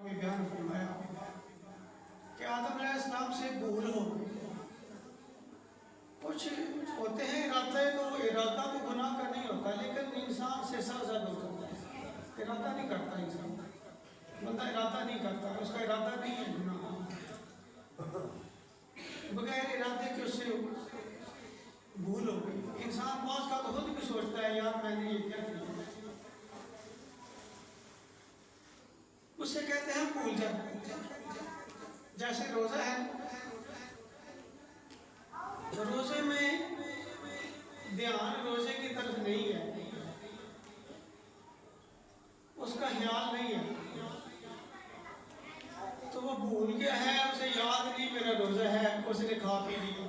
میں بیان فرمایا کہ آدم علیہ السلام سے بھول ہو گئی. کچھ ہوتے ہیں ارادے تو ارادہ تو گناہ کا نہیں ہوتا، لیکن انسان سے سرزد ہو جاتا ہے. ارادہ نہیں کرتا انسان، بندہ ارادہ نہیں کرتا، اس کا ارادہ نہیں ہے گناہ، بغیر ارادے کے اس سے بھول ہو گئی. انسان بعض کا تو خود بھی سوچتا ہے یار میں نے یہ کیا کیا، اسے کہتے ہیں بھول جانا. جیسے روزہ ہے، روزے میں دھیان روزے کی طرف نہیں ہے، اس کا خیال نہیں ہے، تو وہ بھول گیا ہے، اسے یاد نہیں میرا روزہ ہے، اس نے کھا پی لیا.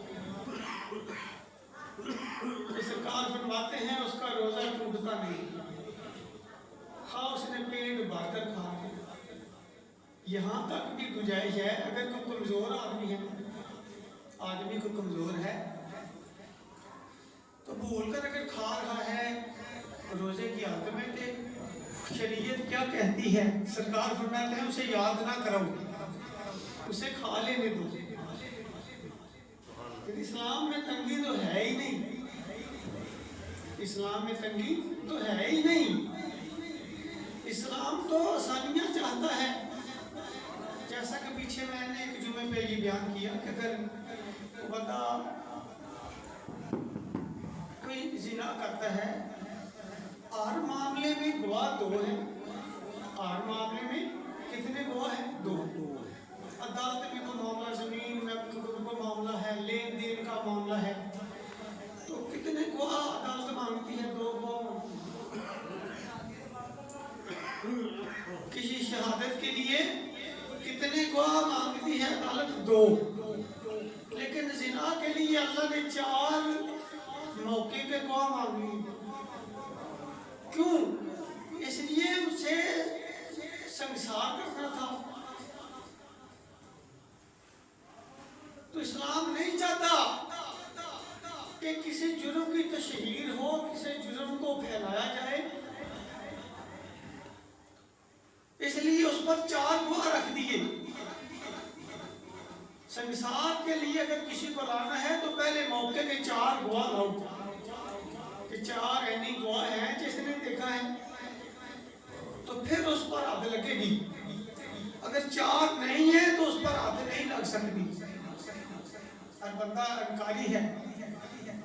سرکار فرماتے ہیں اس کا روزہ ٹوٹتا نہیں، ہاں اس نے پیٹ بھر کر کھا لیا. یہاں تک بھی گنجائش ہے اگر کوئی کمزور آدمی ہے، آدمی کو کمزور ہے تو بھول کر اگر کھا رہا ہے روزے کی حالت میں، تو شریعت کیا کہتی ہے؟ سرکار فرماتے ہیں اسے یاد نہ کرو، اسے کھا لینے دو. اسلام میں تنگی تو ہے ہی نہیں، اسلام میں تنگی تو ہے ہی نہیں. اسلام تو آسانیاں چاہتا ہے. جیسا کہ پیچھے میں نے ایک جمعے پہ یہ بیان کیا کہ اگر بندہ کوئی زنا کرتا ہے، ہر معاملے میں گواہ دو ہیں، ہر معاملے میں کتنے گواہ ہیں؟ دو. عدالت میں کوئی معاملہ، زمین میں کوئی معاملہ ہے، لین دین کا معاملہ ہے، تو کتنے گواہ عدالت مانگتی ہے؟ دو گواہ. کسی شہادت کے لیے کتنے گواہ مانگتی ہے عدالت؟ دو. لیکن زنا کے لیے اللہ نے 4 موقع پہ گواہ مانگی. کیوں؟ اس لیے اسے سنسار کرنا تھا. تو اسلام نہیں چاہتا کہ کسی جرم کی تشہیر ہو، کسی جرم کو پھیلایا جائے، اس لیے اس پر 4 گواہ رکھ دیے. سنسار کے لیے اگر کسی کو لانا ہے تو پہلے موقع کے 4 گواہ لاؤ، کہ 4 ایسی گواہ ہیں جس نے دیکھا ہے، تو پھر اس پر حد لگے گی. اگر 4 نہیں ہے تو اس پر حد نہیں لگ سکتی. اور بندہ انکاری ہے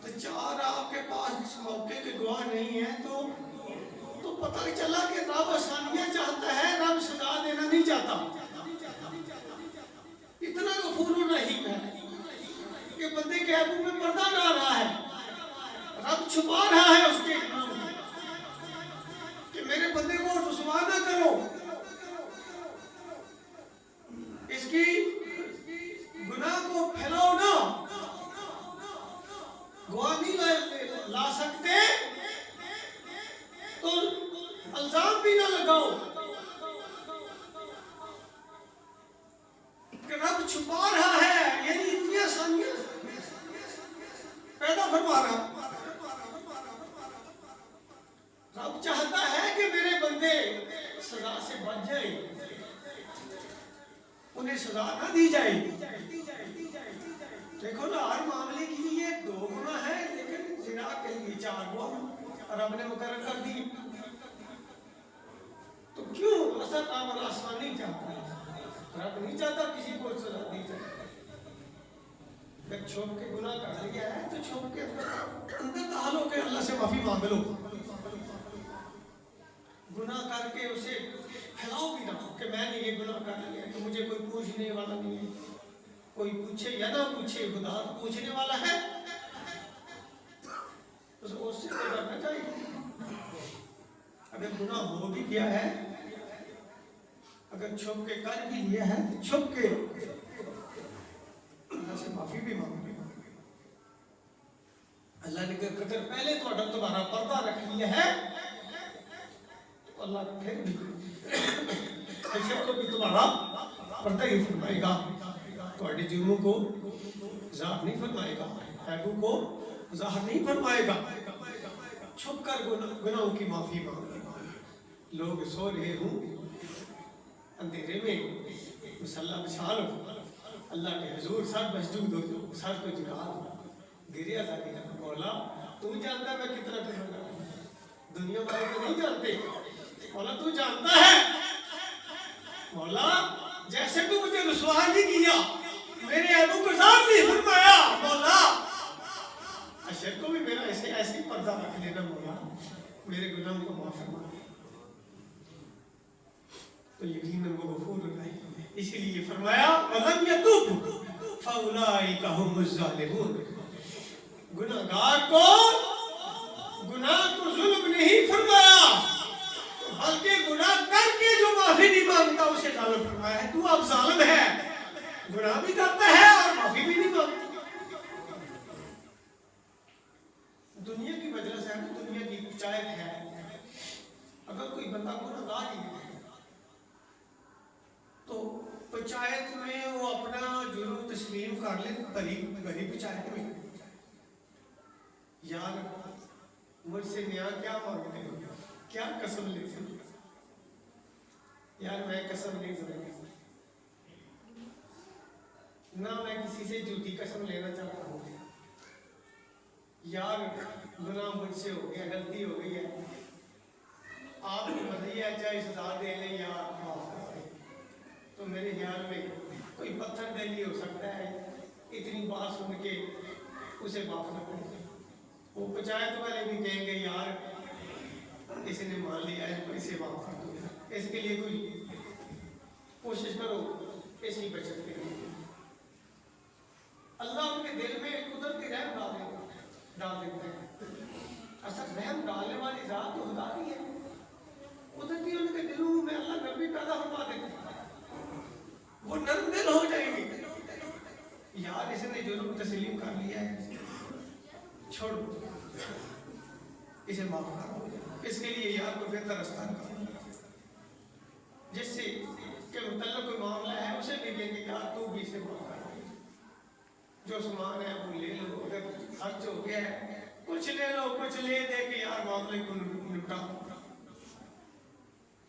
تو 4 آپ کے پاس اس موقع کے گواہ نہیں ہیں، تو پتہ چلا کہ رب آسانیاں چاہتا ہے، رب سزا دینا نہیں چاہتا. اتنا غفور الرحیم ہے کہ بندے کے عیبوں میں پردہ ڈال رہا ہے، رب چھپا رہا ہے اس کے کہ میرے بندے کو رسوا نہ کرو، اس کی گناہ کو پھیلاؤ نہ. گواہ نہیں لا سکتے تو الزام بھی نہ لگاؤ کہ رب چھپا رہا ہے، یعنی اتنی آسانیاں پیدا فرما رہا. رب چاہتا ہے کہ میرے بندے سزا سے بچ جائیں، انہیں سزا نہ دی جائے. دیکھو نا، ہر معاملے کے لیے 2 گناہ ہیں، لیکن زنا کے لیے 4 گواہ رب نے مقرر کر دی. تو کیوں؟ اصل عمل آسانی چاہتا ہے، رب نہیں چاہتا کسی کو سزا دی جائے. اگر چھپ کے گناہ کر لیا ہے تو چھپ کے اندر داخل ہو کے اللہ سے معافی مانگ لو. گناہ کر کے اسے پھیلاؤ بھی نہ کہ میں نے یہ گناہ کر لیا تو مجھے کوئی پوچھنے والا نہیں ہے. کوئی پوچھے یا نہ پوچھے، خدا پوچھنے والا ہے، اس سے تو ڈرنا چاہیے. اگر گناہ ہو بھی گیا ہے، اگر چھپ کے کر بھی لیا ہے تو چھپ کے اللہ سے معافی بھی مانگے. اللہ نے اگر پہلے تمہارا پردہ رکھ لیا ہے تو اللہ پھر بھی کو بھی تمہارا پردہ ہی فرمائے گا، تمہارے جرموں کو ظاہر نہیں فرمائے گا، عیبوں کو ظاہر نہیں فرمائے گا. چھپ کر گناہوں کی معافی مانگے. لوگ سو رہے ہوں اندھیرے میں مسلح بچھا لو، اللہ کے حضور سر مسجود ہو جو سر کو جھکا دو، گریا تھا کہ مولا تو جانتا ہے میں کتنا کروں گا، دنیا والے تو نہیں جانتے، مولا تو جانتا ہے، مولا جیسے تو مجھے رسوا نہیں کیا، میرے ابو کو صاحب نہیں فرمایا، مولا اشر کو بھی میرا ایسے ہی پردہ رکھ لینا، مولا میرے گناہوں کو معاف فرما، تو یقیناً وہ غفور الرحیم ہے، اسی لیے فرمایا وَلَمْ يَتُوبُوا فَأُولَٰئِكَ هُمُ الظَّالِمُونَ، گناہگار کو گناہ کو ظلم نہیں فرمایا، بلکہ گناہ کر کے جو معافی نہیں مانگتا اسے ظالم فرمایا ہے، تو اب ظالم ہے، گناہ بھی کرتا ہے اور معافی بھی نہیں مانگتا۔ دنیا کی مجلس ہے، دنیا کی پنچایت ہے، اگر کوئی بندہ گناہگار ہی ہے تو پنچایت میں وہ اپنا جرم تسلیم کر لے، بڑی پنچایت میں یار مجھ سے نیا کیا مانگتے ہو، کیا قسم لیتے ہو، یار میں قسم نہیں سمجھتا، نہ میں کسی سے جھوٹی قسم لینا چاہتا ہوں، یار گناہ مجھ سے ہو گیا، غلطی ہو گئی ہے، آپ کو مرضی ہے چاہے سزا دے لیں یا معاف کر دیں، تو میرے خیال میں کوئی پتھر دلی ہو سکتا ہے، اتنی بات سن کے اسے معاف نہ کریں، وہ پنچایت والے بھی کہیں گے یار اس نے مان لیا ہے تو اسے معاف کر دو، اس کے لیے کوئی کوشش کرو اس کی بچت کے لیے، اللہ ان کے دل میں قدرتی رحم ڈال دیتا ہے، اصل رحم ڈالنے والی ذات تو خدا کی ہے، قدرتی ان کے دلوں میں اللہ نرمی پیدا فرما دیتا ہے، وہ نرم دل ہو جائیں گے، یار اس نے جرم تسلیم کر لیا ہے چھوڑو اسے معاف کر دو، اس کے لیے یار کو بہتر راستہ نکالو، جس سے کہ متعلق کوئی معاملہ ہے اسے بھی کہیں گے یار تو بھی اسے معاف کر دو، جو سامان ہے وہ لے لو، اگر خرچ ہو گیا ہے کچھ لے لو، کچھ لے دے کے یار معاملے کو نمٹا،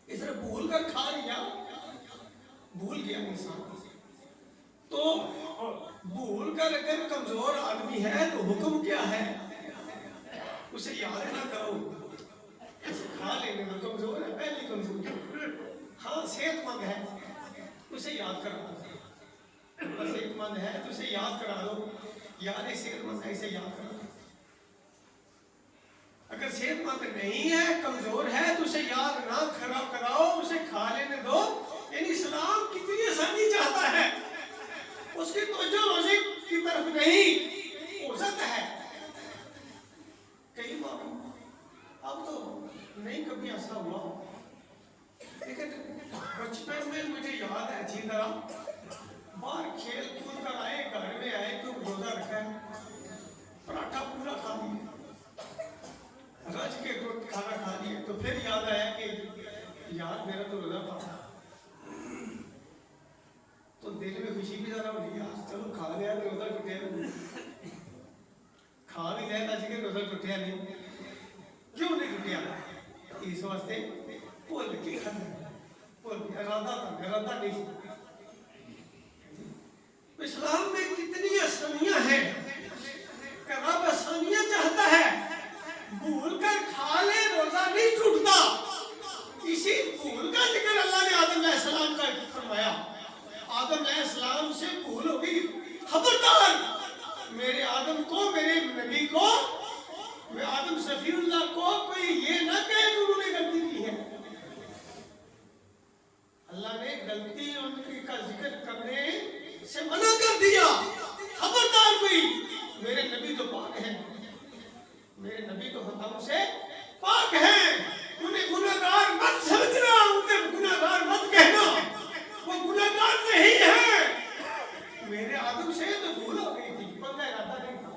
اس نے بھول کر کھا لیا، بھول گیا انسان، تو بھول کر اگر کمزور آدمی ہے تو حکم کیا ہے، اسے یاد نہ کرو، اسے کھا لینے میں کمزور ہے، پہلی کمزور ہے، ہاں صحت مند ہے اسے یاد کرا دو، صحت مند ہے تو اسے یاد کرا دو، یار صحت مند ہے اسے یاد کرا دو، اگر صحت مند نہیں ہے کمزور ہے تو اسے یاد نہ کراؤ، اسے کھا لینے دو، یعنی اسلام کتنی آسانی چاہتا ہے، اس کی توجہ روزے کی طرف نہیں، عزت ہے، کئی بار اب تو نہیں کبھی ایسا ہوا، لیکن بچپن میں مجھے یاد ہے اچھی طرح، باہر کھیل کود کر آئے، گھر میں آئے تو روزہ رکھا ہے، پراٹھا پورا کھا لیا، رج کے کھانا کھا لیا، تو پھر یاد آیا کہ یار میرا تو روزہ تھا، تو دل میں خوشی بھی ذرا ہو گئی، چلو کھا لیا تو روزہ ٹوٹیا نہیں، کھا بھی لیا تھا کہ روزہ ٹوٹیا نہیں، کیوں نہیں ٹوٹیا، اس واسطے بھول کے کھانا، ارادہ تھا، ارادہ نہیں، اسلام میں کتنی آسانیاں ہیں، کہ رب آسانیاں چاہتا ہے، بھول کر کھا لے روزہ نہیں ٹوٹتا، اسی بھول کا ذکر اللہ نے آدم علیہ السلام کا فرمایا، آدم علیہ السلام سے بھول ہو گئی، خبردار میرے آدم کو، میرے نبی کو، آدم صفی اللہ کو کوئی یہ نہ کہے کہ انہوں نے غلطی کی ہے، اللہ نے غلطی ان کا ذکر کرنے سے منع کر دیا، خبردار کوئی، میرے نبی تو پاک ہیں، میرے نبی تو ہم سے پاک ہیں، انہیں گناہگار مت سمجھنا، انہیں گناہگار مت کہنا، وہ گناہگار نہیں ہے، میرے آدم سے تو بھول ہو گئی تھی، ان کا ارادہ نہیں تھا،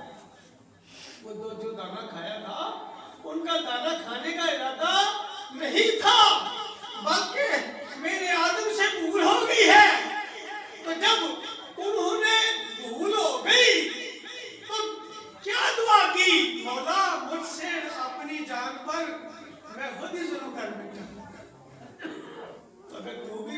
وہ جو دانا کھایا تھا ان کا دانا کھانے کا ارادہ نہیں تھا، بلکہ میرے آدم سے بھول ہو گئی ہے، تو جب انہوں نے بھول ہو گئی تو کیا دعا کی، مولا مجھ سے اپنی جان پر میں خود ہی ظلم کر بیٹھا، تو اگر تو بھی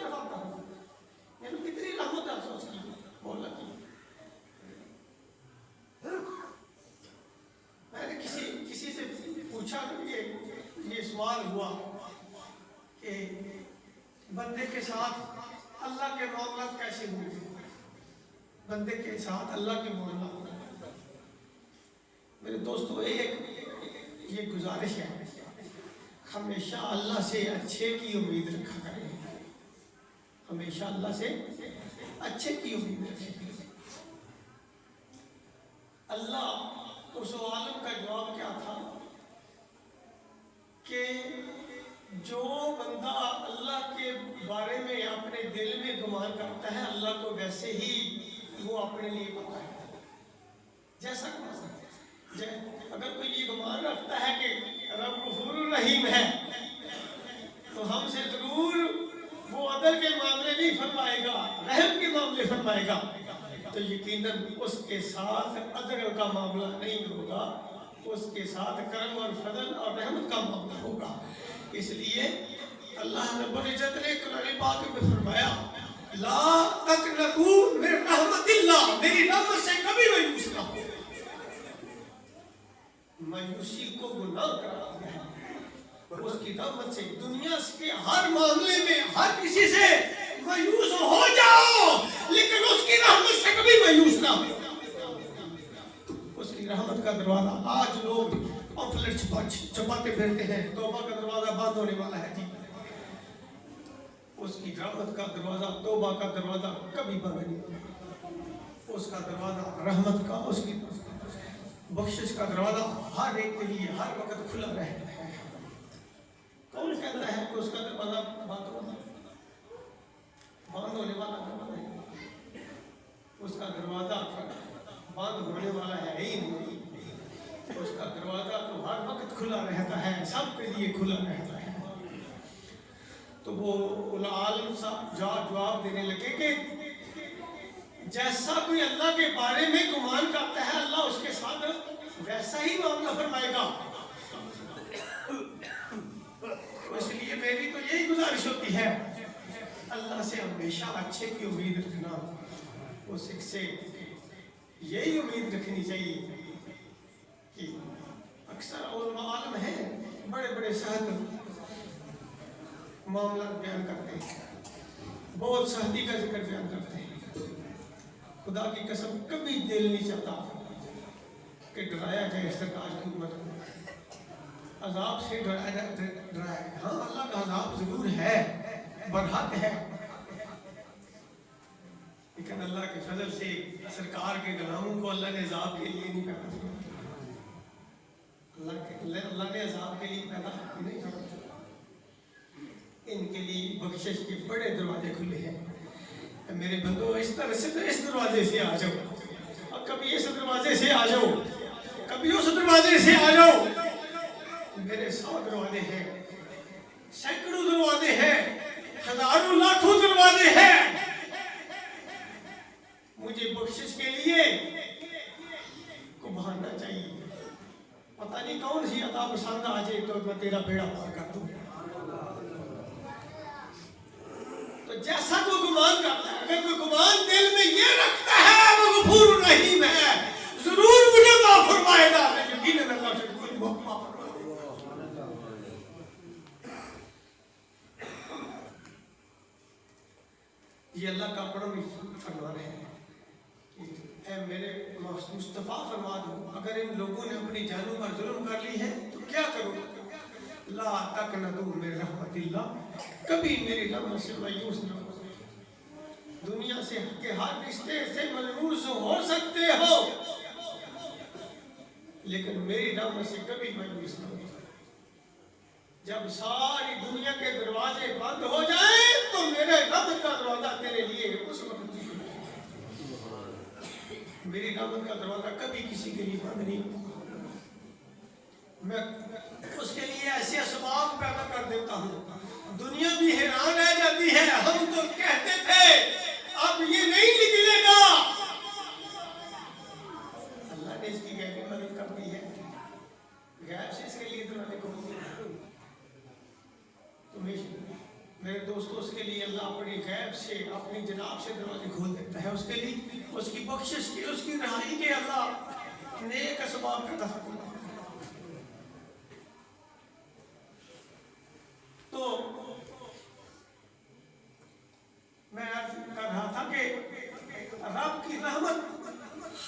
طرف آتا ہوں. یعنی کتنی رحمت ہے افسوس کی مولا کی. میں نے کسی سے پوچھا کہ یہ سوال ہوا کہ بندے کے ساتھ اللہ کے معاملات کیسے ہوئے. بندے کے ساتھ اللہ کے معاملات. میرے دوستو یہ گزارش ہے ہمیشہ اللہ سے اچھے کی امید رکھا کریں. ہمیشہ اللہ سے اچھے کی امید رکھیں. اللہ اس عالم کا جواب کیا تھا کہ جو بندہ اللہ کے بارے میں اپنے دل میں گمان کرتا ہے اللہ کو ویسے ہی وہ اپنے لیے پتا ہے. جیسا اگر کوئی یہ گمان رکھتا ہے کہ رب غفور الرحیم ہے تو ہم سے ضرور وہ عدل کے معاملے نہیں فرمائے گا، رحم کے معاملے فرمائے گا، تو یقیناً اس کے ساتھ عدل کا معاملہ نہیں ہوگا، اس کے ساتھ کرم اور فضل اور رحمت کا معاملہ ہوگا. اس لیے اللہ رب العزت نے قرآن پاک میں فرمایا لا تقنطوا من رحمت اللہ، میری رحمت سے کبھی مایوس نہ ہو. مایوسی کو گناہ قرار دیا ہے. اس کی رحمت سے دنیا کے ہر معاملے میں ہر کسی سے مایوس ہو جاؤ لیکن اس کی رحمت سے کبھی مایوس نہ ہو. اس کی رحمت کا دروازہ آج لوگ پمفلٹ چھپاتے پھرتے ہیں توبہ کا دروازہ بند ہونے والا ہے جی. اس کی رحمت کا دروازہ توبہ کا دروازہ کبھی بند نہیں ہوگا. اس کا دروازہ رحمت کا اس کی بخشش کا دروازہ ہر ایک کے لیے ہر وقت کھلا رہتا ہے. کون کہتا ہے کہ اس کا دروازہ بند ہونے والا ہے؟ اس کا دروازہ بند ہونے والا ہے ہی نہیں. اس کا دروازہ تو ہر وقت کھلا رہتا ہے، سب کے لیے کھلا رہتا ہے. تو وہ عالم صاحب جواب دینے لگے کہ جیسا کوئی اللہ کے بارے میں گمان کرتا ہے اللہ اس کے ساتھ ویسا ہی معاملہ فرمائے گا. اس لیے میری تو یہی گزارش ہوتی ہے اللہ سے ہمیشہ اچھے کی امید رکھنا. اس سے یہی امید رکھنی چاہیے کہ اکثر علماء عالم ہیں بڑے بڑے صحت معاملات بیان کرتے ہیں، بہت صحتی کا ذکر بیان کرتے ہیں. خدا کی قسم کبھی دل نہیں چاہتا کہ ڈرایا جائے سرکار کی امت کو، عذاب سے ڈرایا جائے. ہاں اللہ کا عذاب ضرور ہے، برحق ہے، لیکن اللہ کے فضل سے سرکار کے غلاموں کو اللہ نے عذاب کے لیے نہیں پیدا کیا. اللہ نے عذاب کے لیے پیدا نہیں کیا. ان کے لیے بخشش کے بڑے دروازے کھلے ہیں. میرے بندو اس طرح سے تو اس دروازے سے آ جاؤ، اور کبھی اس دروازے سے آ جاؤ، کبھی اس دروازے سے آ جاؤ. میرے 100 دروازے ہیں، سینکڑوں دروازے ہیں، ہزاروں لاکھوں دروازے ہیں. مجھے بخشش کے لیے کو بہانا چاہیے. پتہ نہیں کون سی عطا پسند آ جائے تو میں تیرا بیڑا پار کر دوں. تو جیسا کوئی گمان کرتا ہے، اگر کوئی گمان دل میں یہ رکھتا ہے وہ غفور الرحیم ہے، ضرور مجھے معاف فرمائے گا. میں یقیناً اللہ سے کوئی معاف فرمائے گا. یہ اللہ کا بڑا فرمان ہے کہ اے میرے مصطفیٰ فرما دو اگر ان لوگوں نے اپنی جانوں پر ظلم کر لی ہے تو کیا کرو؟ لا تقنطوا من رحمت اللہ، کبھی میری رحمت سے مایوس نہ ہو. دنیا سے کے ہر رشتے سے مایوس ہو سکتے ہو لیکن میری رحمت سے کبھی مایوس نہ ہو. جب ساری دنیا کے دروازے بند ہو جائیں تو میرے رحمت کا دروازہ تیرے لیے اس وقت میری رحمت کا دروازہ کبھی کسی کے لیے بند نہیں ہوتا. میں اس کے لیے ایسے اسباب پیدا کر دیتا ہوں دنیا بھی حیران رہ جاتی ہے. ہم تو کہتے تھے اب یہ نہیں نکلے گا، اللہ نے اس کی غیبی مدد کر دی ہے. غیب سے اس کے لیے دروازے کھول دیے. میرے دوستوں اس کے لیے اللہ بڑی غیب سے اپنی جناب سے دروازے کھول دیتا ہے، اس کے لیے اس کی بخشش کے، اس کی رہائی کے اللہ نیک اسباب پیدا کرتا ہے۔ تو میں عرض کر رہا تھا کہ رب کی رحمت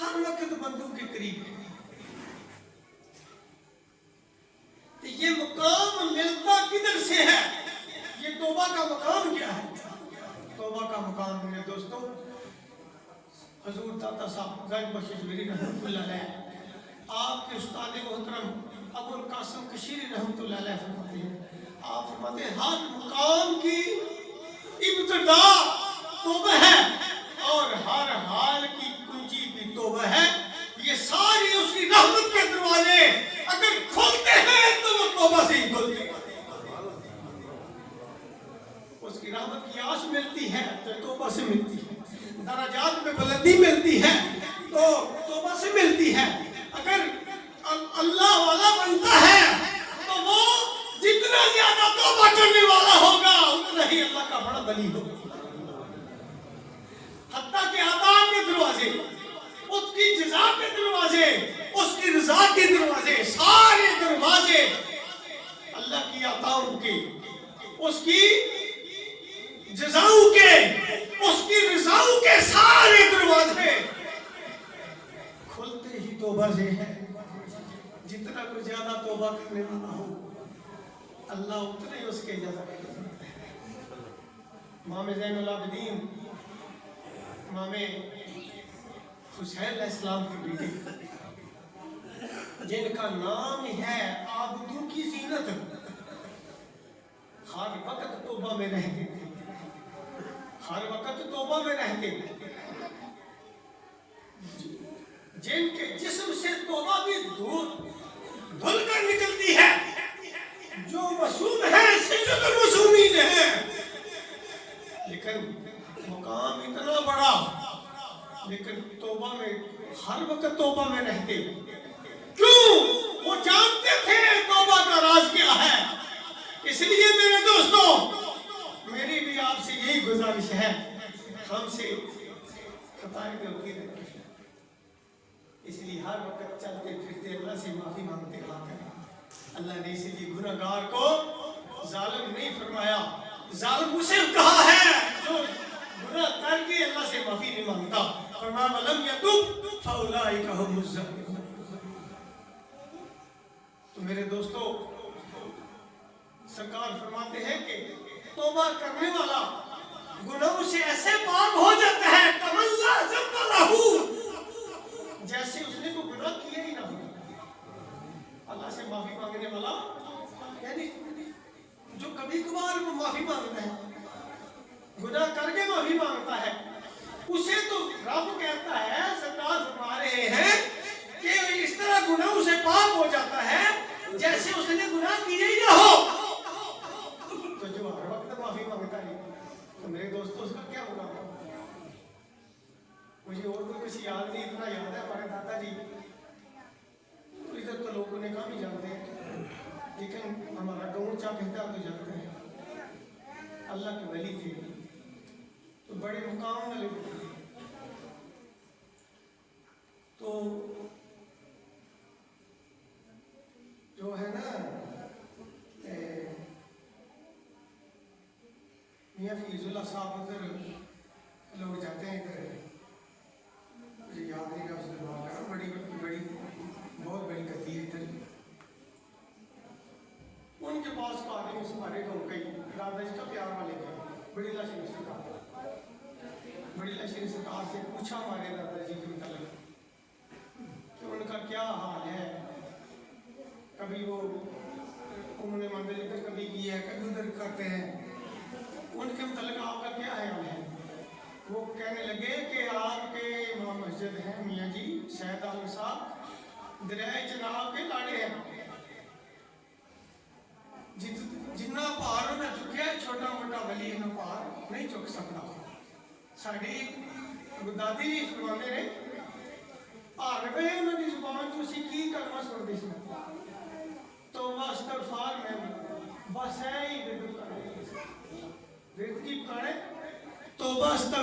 ہر وقت بندوں کے قریب ہے۔ یہ مقام ملتا کدھر سے ہے؟ یہ توبہ کا مقام کیا ہے؟ توبہ کا مقام میرے دوستوں، حضور داتا صاحب گنج بخش میری رحمت اللہ علیہ، آپ کے استاد محترم ابو القاسم کشیری رحمت اللہ علیہ فرماتے ہیں، آپ فرماتے ہیں ہر مقام کی ابتدا توبہ ہے اور ہر حال کی کنجی بھی توبہ ہے۔ یہ ساری اس کی رحمت کے دروازے اگر کھلتے ہیں تو وہ توبہ سے ہی کھلتے ہیں۔ اس کی رحمت کی آس ملتی ہے تو توبہ سے ملتی ہے، درجات میں بلندی ملتی ہے تو توبہ سے ملتی ہے۔ اگر اللہ والا بنتا ہے تو وہ جتنا زیادہ توبہ کرنے والا ہوگا اتنا ہی اللہ کا بڑا ولی ہوگا۔ حتیٰ کہ عطا کے دروازے، اس کی جزا کے دروازے، اس کی رضا کے دروازے، سارے دروازے اللہ کی عطاؤں کے، اس کی جزاؤں کے، اس کی رضاؤں کے سارے دروازے کھلتے ہی توبہ سے ہیں۔ جتنا کوئی زیادہ توبہ کرنے والا ہو اللہ اتنا ہی اس کے جزا کرتا ہے۔ امام زین العابدین امام حسین علیہ السلام کی بیٹی جن کا نام ہے عابدوں کی زینت، ہر وقت توبہ میں رہتے تھے، ہر وقت توبہ میں رہتے تھے، جن کے جسم سے توبہ بھی دھل کر نکلتی ہے، جو معصوم ہے سجد المعصومین ہے، لیکن مقام اتنا بڑا، لیکن توبہ میں ہر وقت توبہ میں رہتے۔ کیوں؟ وہ جانتے تھے توبہ کا راز کیا ہے۔ اس لیے میرے دوستوں میری بھی آپ سے یہی گزارش ہے، ہم سے خطائیں ہوتی رہتی ہیں، اس لیے ہر وقت چلتے پھرتے اللہ سے معافی مانگتے رہا کریں۔ اللہ نے اسی لیے گناہگار کو ظالم نہیں فرمایا، ظالم اسے کہا ہے جو گناہ کر کے اللہ سے معافی نہیں مانگتا، فرمایا وَلَمْ يَتُبْ فَأُولَٰئِكَ هُمُ الظَّالِمُونَ۔ تو میرے دوستو سرکار فرماتے ہیں کہ توبہ کرنے والا گناہوں سے ایسے پاک ہو جاتا ہے کَمَن لَا ذَنبَ لَهُ، جیسے اس نے کوئی گناہ کیا ہی نہ ہو۔ اللہ سے معافی مانگنے والا یعنی جو کبھی کبھار وہ معافی مانگتا ہے، گناہ کر کے معافی مانگتا ہے، اسے تو رب کہتا ہے، سرکار فرما رہے ہیں کہ اس طرح گناہوں سے پاک ہو جاتا ہے جیسے اس نے گناہ کیے ہی نہ ہو۔ تو جو ہر وقت معافی مانگتا ہے تو میرے دوستوں اس کا کیا ہوگا؟ مجھے اور تو کچھ یاد نہیں، اتنا یاد ہے ہمارے دادا جی تو ادھر تو لوگوں نے کام ہی جانتے ہیں، لیکن ہمارا گاؤں چاہ کہتا ہے تو جانتے ہیں، اللہ کے ولی تھے تو بڑے مقام والے تھے۔ تو جو ہے نا میاں فیض اللہ صاحب ادھر لوگ جاتے ہیں، ادھر مجھے یاد نہیں رہا اس نے بات کرا، بڑی بہت بڑی گدی ہے ادھر، ان کے پاس آگے میں سارے گاؤں کئی دادا جی کا پیار والے گئے، بڑی اللہ شریف سرکار، بڑی اللہ شریف سرکار سے پوچھا ہمارے دادا جی کے متعلق کہ ان کا کیا حال ہے، کبھی وہ انہوں نے مندر ادھر کبھی کی ہے، کبھی ادھر کرتے ہیں، ان کے متعلق آپ کا کیا خیال ہے؟ وہ کہنے لگے کہ آپ کے امام مسجد ہیں میاں جی سید عالم صاحب دریائے چناب کے لاڑے ہیں، جتنا پہاڑوں نہ چکیا ہے چھوٹا موٹا ولی نہ پہاڑ نہیں چک سکتا۔ ساڑھی دادی جی فرماتے رہے پہاڑ پہ انہوں نے زبان جو سیکھی کلمہ سن دی سی تو استغفار میں بس ہے ہی بدل کر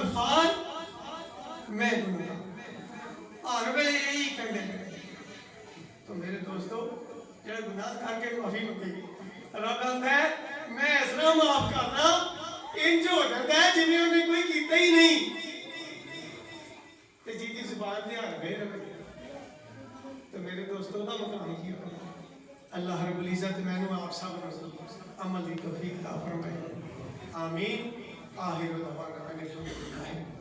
استغفار میں دوں گا، اور ویلے یہی کہنے لگے۔ تو میرے دوستو جڑے گناہ کر کے معافی منگے رب آتا ہے میں اس طرح معاف کرنا انج ہو جاتا ہے جی انہیں کوئی کیتا ہی نہیں، تے جی دی زبان دھیان گئے رہے۔ تو میرے دوستو دا مقام کیا اللہ رب العزت میں نے آپ سب رسول عمل کی توفیق عطا فرمائے، آمین۔ آخر دعوانا ان الحمد للہ۔